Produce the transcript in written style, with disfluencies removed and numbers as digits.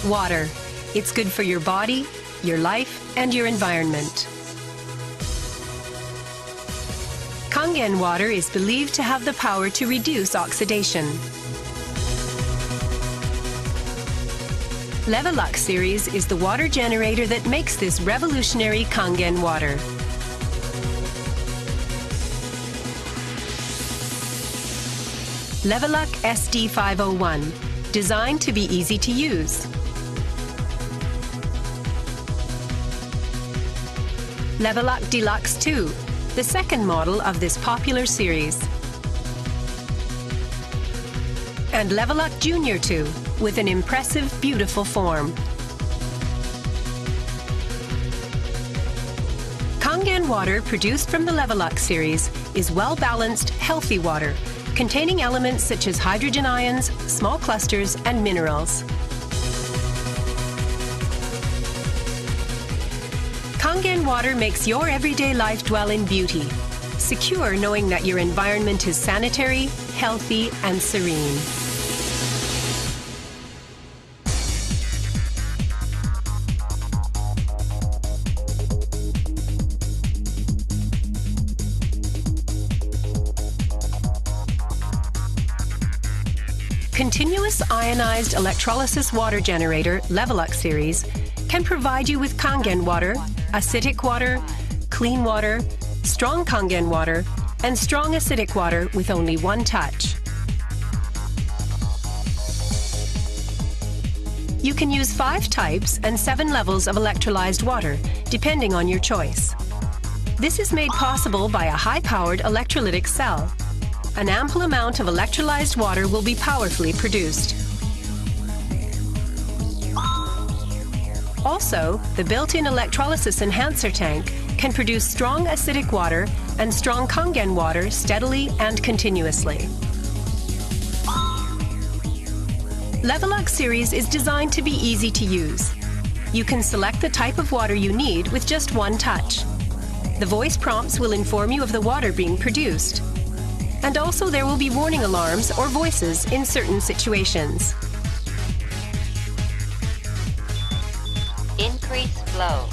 Water. It's good for your body, your life, and your environment. Kangen water is believed to have the power to reduce oxidation. Levelux series is the water generator that makes this revolutionary Kangen water. Levelux SD501, designed to be easy to use. Levelux Deluxe 2, the second model of this popular series. And Levelux Junior 2, with an impressive, beautiful form. Kangen water produced from the Levelux series is well-balanced, healthy water, containing elements such as hydrogen ions, small clusters, and minerals. Kangen water makes your everyday life dwell in beauty, secure knowing that your environment is sanitary, healthy, and serene. Continuous ionized electrolysis water generator Levelux series can provide you with Kangen water, acidic water, clean water, strong Kangen water, and strong acidic water with only one touch. You can use 5 types and 7 levels of electrolyzed water, depending on your choice. This is made possible by a high-powered electrolytic cell. An ample amount of electrolyzed water will be powerfully produced. Also, the built-in electrolysis enhancer tank can produce strong acidic water and strong Kangen water steadily and continuously. Levelux series is designed to be easy to use. You can select the type of water you need with just one touch. The voice prompts will inform you of the water being produced. And also there will be warning alarms or voices in certain situations. Increase flow.